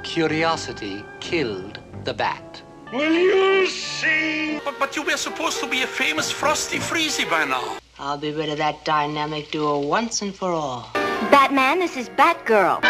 Curiosity killed the bat. Will you see? But you were supposed to be a famous Frosty Freezy by now. I'll be rid of that dynamic duo once and for all. Batman, this is Batgirl.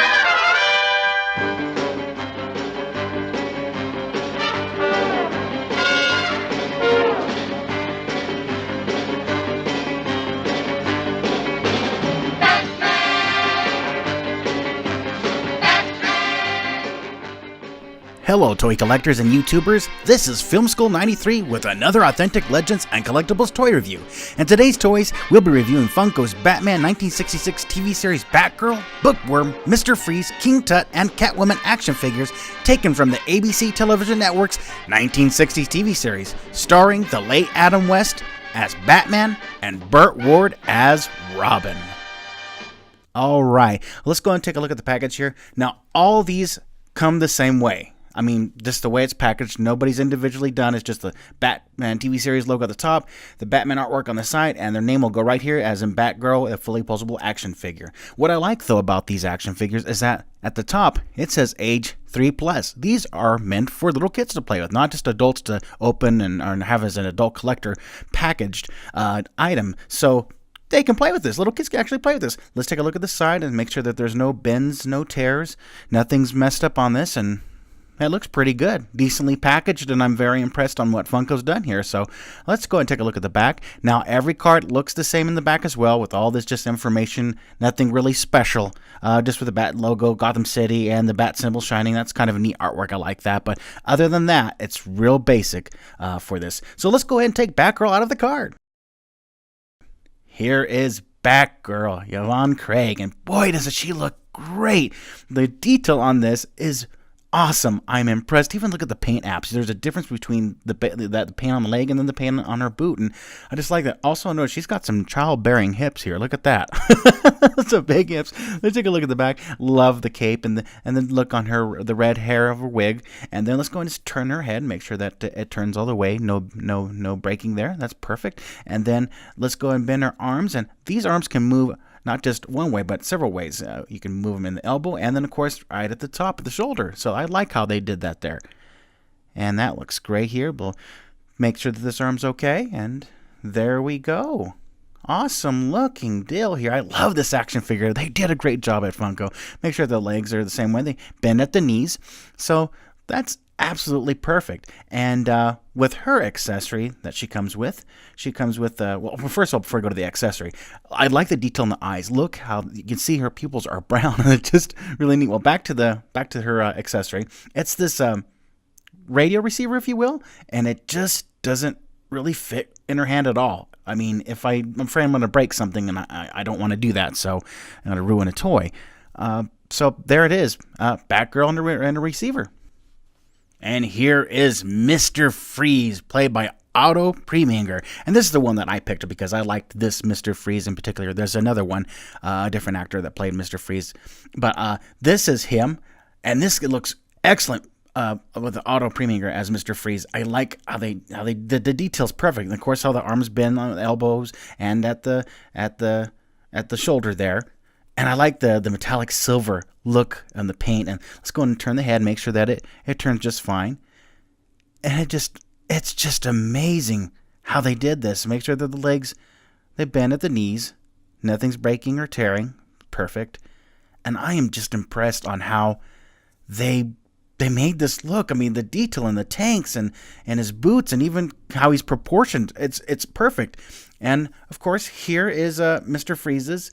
Hello toy collectors and YouTubers, this is Film School 93 with another authentic Legends and Collectibles toy review. And today's toys, we'll be reviewing Funko's Batman 1966 TV series Batgirl, Bookworm, Mr. Freeze, King Tut, and Catwoman action figures taken from the ABC Television Network's 1960s TV series, starring the late Adam West as Batman and Burt Ward as Robin. Alright, let's go and take a look at the package here. Now, all these come the same way. I mean, just the way it's packaged, nobody's individually done. It's just the Batman TV series logo at the top, the Batman artwork on the side, and their name will go right here as in Batgirl, a fully posable action figure. What I like, though, about these action figures is that at the top, it says age 3+. These are meant for little kids to play with, not just adults to open and have as an adult collector packaged item. So they can play with this. Little kids can actually play with this. Let's take a look at the side and make sure that there's no bends, no tears, nothing's messed up on this, and it looks pretty good, decently packaged, and I'm very impressed on what Funko's done here. So let's go and take a look at the back. Now, every card looks the same in the back as well, with all this just information, nothing really special, just with the Bat logo, Gotham City, and the Bat symbol shining. That's kind of a neat artwork. I like that. But other than that, it's real basic for this. So let's go ahead and take Batgirl out of the card. Here is Batgirl, Yvonne Craig, and boy, does she look great. The detail on this is awesome. I'm impressed. Even look at the paint apps. There's a difference between the paint on the leg and then the paint on her boot, and I just like that. Also, notice she's got some childbearing hips here. Look at that. Some big hips. Let's take a look at the back. Love the cape and then look on her, the red hair of her wig, and then let's go and just turn her head. Make sure that it turns all the way. No breaking there. That's perfect. And then let's go and bend her arms, and these arms can move not just one way, but several ways. You can move them in the elbow, and then, of course, right at the top of the shoulder. So I like how they did that there. And that looks great here. We'll make sure that this arm's okay, and there we go. Awesome looking deal here. I love this action figure. They did a great job at Funko. Make sure the legs are the same way. They bend at the knees. So that's absolutely perfect. And with her accessory that she comes with, well, first of all, before I go to the accessory, I like the detail in the eyes. Look how you can see her pupils are brown, and it's just really neat. Well, back to her accessory. It's this radio receiver, if you will, and it just doesn't really fit in her hand at all. I mean, I'm afraid I'm going to break something, and I don't want to do that, so I'm going to ruin a toy. So there it is, Batgirl and a receiver. And here is Mr. Freeze, played by Otto Preminger. And this is the one that I picked because I liked this Mr. Freeze in particular. There's another one, a different actor that played Mr. Freeze. But this is him, and this looks excellent with Otto Preminger as Mr. Freeze. I like how they did the details perfect. And of course, how the arms bend on the elbows and at the shoulder there. And I like the metallic silver look on the paint. And let's go and turn the head, make sure that it turns just fine. And it's just amazing how they did this. Make sure that the legs, they bend at the knees. Nothing's breaking or tearing. Perfect. And I am just impressed on how they made this look. I mean, the detail in the tanks and his boots, and even how he's proportioned. It's perfect. And, of course, here is Mr. Freeze's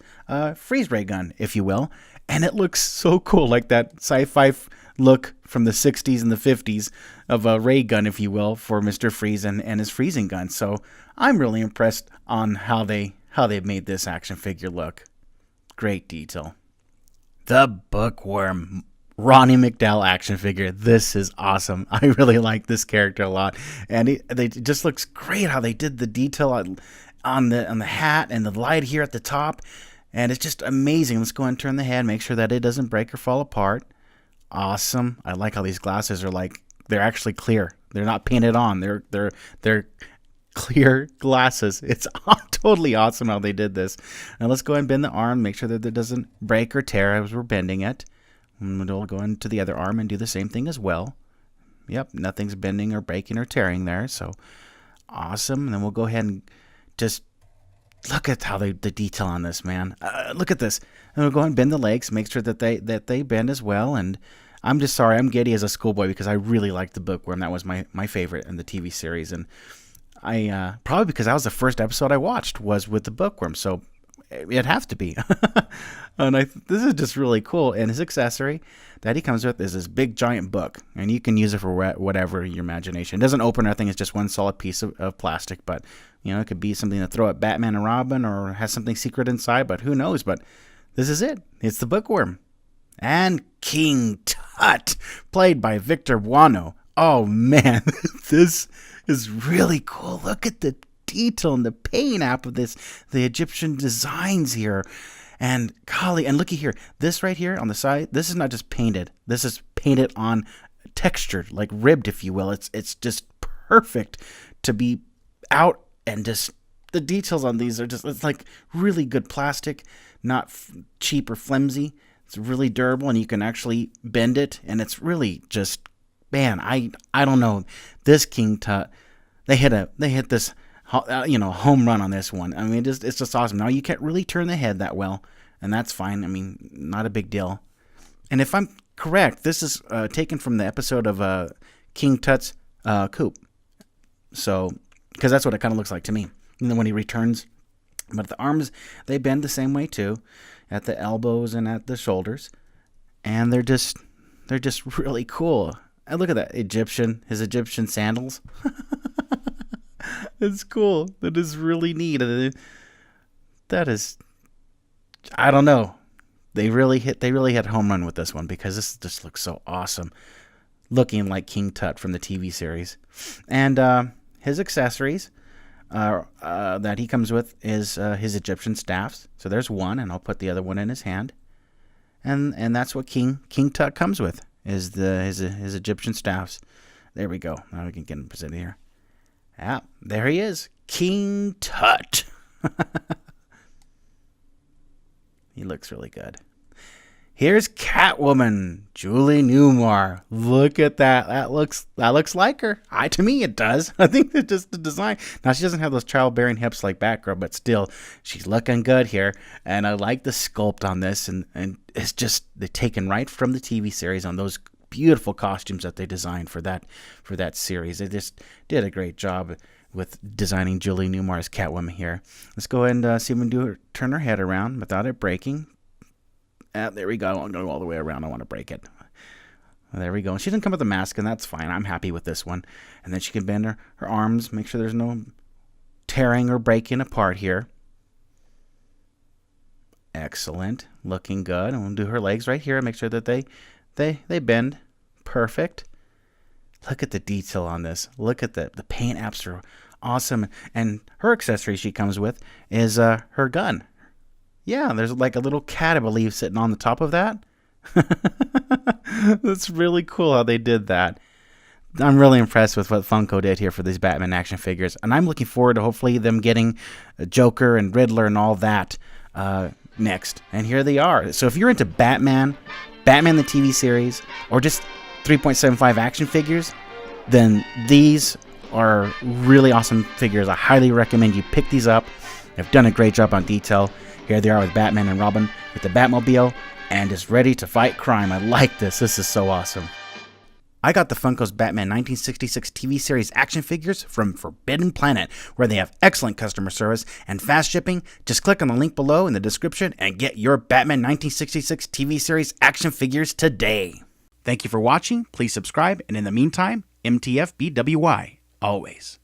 freeze ray gun, if you will. And it looks so cool, like that sci-fi look from the 60s and the 50s of a ray gun, if you will, for Mr. Freeze and his freezing gun. So I'm really impressed on how they made this action figure look. Great detail. The Bookworm Ronnie McDowell action figure. This is awesome. I really like this character a lot. And it just looks great how they did the detail on the hat and the light here at the top. And it's just amazing. Let's go and turn the head, make sure that it doesn't break or fall apart. Awesome. I like how these glasses are they're actually clear. They're not painted on. They're clear glasses. It's totally awesome how they did this. Now let's go and bend the arm, make sure that it doesn't break or tear as we're bending it. And it'll go into the other arm and do the same thing as well. Yep, nothing's bending or breaking or tearing there, so awesome. And then we'll go ahead and just look at how the detail on this, man. Look at this. And we'll go ahead and bend the legs, make sure that they bend as well. And I'm just sorry, I'm giddy as a schoolboy because I really liked the Bookworm. That was my favorite in the TV series. And I probably because that was the first episode I watched was with the Bookworm, so it'd have to be. And this is just really cool. And his accessory that he comes with is this big giant book, and you can use it for whatever your imagination. It doesn't open or anything. It's just one solid piece of plastic, but it could be something to throw at Batman and Robin, or has something secret inside, but who knows. But this is it. It's the Bookworm. And King Tut, played by Victor Buono. Oh man, this is really cool. Look at the detail and the paint app of this, the Egyptian designs here. And golly, and looky here, this right here on the side, this is not just painted. This is painted on textured, like ribbed, if you will. It's just perfect to be out, and just the details on these are just, it's like really good plastic, not cheap or flimsy. It's really durable, and you can actually bend it, and it's really just, man, I don't know. This King Tut, they hit this home run on this one. I mean, it's just awesome. Now you can't really turn the head that well, and that's fine. I mean, not a big deal. And if I'm correct, this is taken from the episode of King Tut's coop. So, because that's what it kind of looks like to me. And then when he returns, but the arms, they bend the same way too, at the elbows and at the shoulders, and they're just really cool. And look at that his Egyptian sandals. It's cool. That is really neat. That is, I don't know. They really hit a home run with this one, because this just looks so awesome, looking like King Tut from the TV series. And his accessories that he comes with is his Egyptian staffs. So there's one, and I'll put the other one in his hand. And that's what King Tut comes with, is his Egyptian staffs. There we go. Now we can get him presented here. Yeah, there he is, King Tut. He looks really good. Here's Catwoman, Julie Newmar. Look at that. That looks like her. To me, it does. I think that just the design. Now, she doesn't have those childbearing hips like Batgirl, but still, she's looking good here. And I like the sculpt on this, and it's just they're taken right from the TV series on those beautiful costumes that they designed for that series. They just did a great job with designing Julie Newmar's Catwoman here. Let's go ahead and see if we can turn her head around without it breaking. There we go. I won't go all the way around. I want to break it. There we go. She didn't come with a mask, and that's fine. I'm happy with this one. And then she can bend her arms, make sure there's no tearing or breaking apart here. Excellent. Looking good. And we'll do her legs right here and make sure that they bend. Perfect. Look at the detail on this. Look at the paint apps are awesome. And her accessory she comes with is her gun. Yeah, there's like a little cat, I believe, sitting on the top of that. That's really cool how they did that. I'm really impressed with what Funko did here for these Batman action figures. And I'm looking forward to hopefully them getting Joker and Riddler and all that next. And here they are. So if you're into Batman the TV series, or just 3.75 action figures, then these are really awesome figures. I highly recommend you pick these up. They've done a great job on detail. Here they are with Batman and Robin with the Batmobile, and is ready to fight crime. I like this. This is so awesome. I got the Funko's Batman 1966 TV series action figures from Forbidden Planet, where they have excellent customer service and fast shipping. Just click on the link below in the description and get your Batman 1966 TV series action figures today. Thank you for watching. Please subscribe, and in the meantime, MTFBWY, always.